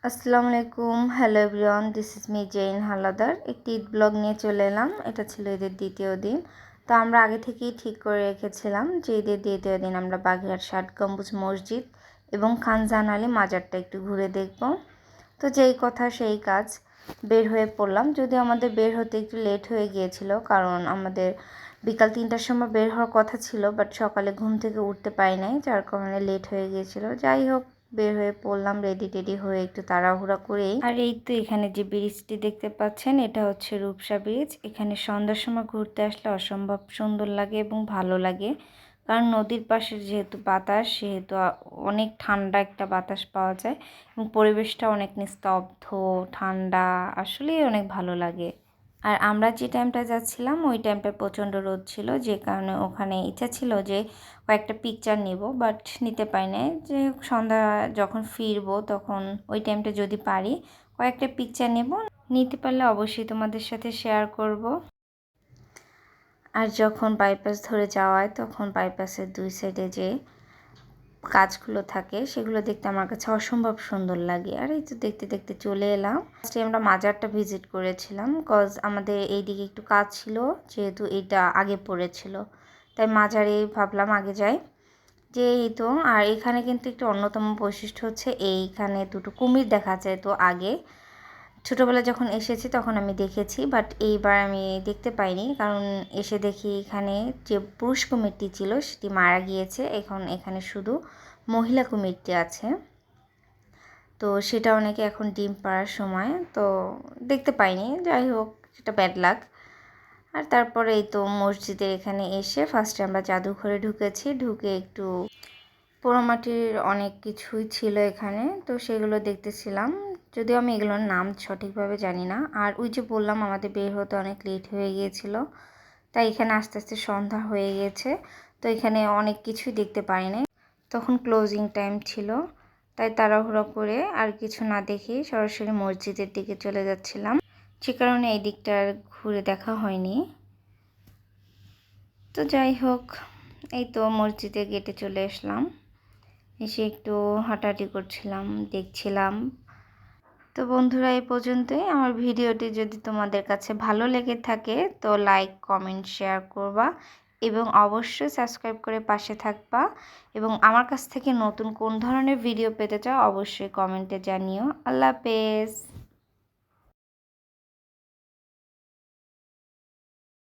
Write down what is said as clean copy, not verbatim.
আসসালামু আলাইকুম, hello everyone, this is me Zain Haldar. একটি ঈদ ব্লগ নিয়ে চলে এলাম। এটা ছিল ঈদের দ্বিতীয় দিন। তো আমরা আগে থেকেই ঠিক করে রেখেছিলাম যে ঈদের দ্বিতীয় দিন আমরা বাগেরহাট ৬০ গম্বুজ মসজিদ এবং খান জাহান আলী মাজারটা একটু ঘুরে দেখব। তো যেই কথা সেই কাজ, বের হয়ে পড়লাম। যদিও আমাদের বের হতে একটু লেট হয়ে গিয়েছিল, কারণ আমাদের বিকাল ৩টার সময় বের হওয়ার কথা ছিল, বাট সকালে ঘুম থেকে উঠতে পারি নাই, যার কারণে লেট হয়ে গিয়েছিল। যাই হোক, বের হয়ে পড়লাম রেডি টেডি হয়ে একটু তাড়াহুড়া করেই। আর এই তো এখানে যে ব্রিজটি দেখতে পাচ্ছেন, এটা হচ্ছে রূপসা ব্রিজ। এখানে সন্ধ্যার সময় ঘুরতে আসলে অসম্ভব সুন্দর লাগে এবং ভালো লাগে, কারণ নদীর পাশে যেহেতু বাতাস, সেহেতু অনেক ঠান্ডা একটা বাতাস পাওয়া যায় এবং পরিবেশটা অনেক নিস্তব্ধ ঠান্ডা, আসলেই অনেক ভালো লাগে। আর আমরা যে টাইমটা যাচ্ছিলাম ওই টাইমটা প্রচণ্ড রোদ ছিল, যে কারণে ওখানে ইচ্ছা ছিল যে কয়েকটা পিকচার নিব, বাট নিতে পারি নাই। যে সন্ধ্যা যখন ফিরবো তখন ওই টাইমটা যদি পারি কয়েকটা পিকচার নেব, নিতে পারলে অবশ্যই তোমাদের সাথে শেয়ার করব। আর যখন বাইপাস ধরে যাওয়া হয় তখন বাইপাসের দুই সাইডে যে কাজগুলো থাকে সেগুলো দেখতে আমার কাছে অসম্ভব সুন্দর লাগে। আর এই তো দেখতে দেখতে চলে এলাম। ফার্স্টে আমরা মাজারটা ভিজিট করেছিলাম, কজ আমাদের এইদিকে একটু কাজ ছিল, যেহেতু এটা আগে পড়েছিল, তাই মাজারে ভাবলাম আগে যাই। যে এই তো, আর এখানে কিন্তু একটু অন্যতম বৈশিষ্ট্য হচ্ছে এইখানে দুটো কুমির দেখা যায়। তো আগে ছোটোবেলায় যখন এসেছি তখন আমি দেখেছি, বাট এইবার আমি দেখতে পাইনি, কারণ এসে দেখি এখানে যে পুরুষ কুমিরটি ছিল সেটি মারা গিয়েছে। এখন এখানে শুধু মহিলা কুমিরটি আছে। তো সেটা অনেকে এখন ডিম পাড়ার সময়, তো দেখতে পাইনি। যাই হোক, এটা ব্যাড লাক। আর তারপরে এই তো মসজিদের এখানে এসে ফার্স্টে আমরা জাদুঘরে ঢুকেছি। ঢুকে একটু পোড়ামাটির অনেক কিছুই ছিল এখানে, তো সেগুলো দেখতেছিলাম, যদিও আমি এগুলোর নাম সঠিকভাবে জানি না। আর ওই যে বললাম আমাদের বের হতে অনেক লেট হয়ে গিয়েছিল, তাই এখানে আস্তে আস্তে সন্ধ্যা হয়ে গেছে। তো এখানে অনেক কিছুই দেখতে পারি নাই, তখন ক্লোজিং টাইম ছিল, তাই তাড়াহুড়ো করে আর কিছু না দেখেই সরাসরি মসজিদের দিকে চলে যাচ্ছিলাম, যে কারণে এই দিকটা আর ঘুরে দেখা হয়নি। তো যাই হোক, এই তো মসজিদের গেটে চলে আসলাম। এসে একটু হাঁটাহাঁটি করছিলাম, দেখছিলাম। তো বন্ধুরা, এই পর্যন্তই। আমার ভিডিওটি যদি তোমাদের কাছে ভালো লেগে থাকে তো লাইক কমেন্ট শেয়ার করবা এবং অবশ্যই সাবস্ক্রাইব করে পাশে থাকবা। এবং আমার কাছ থেকে নতুন কোন ধরনের ভিডিও পেতে চাও অবশ্যই কমেন্টে জানিও। আল্লাহ হাফেজ।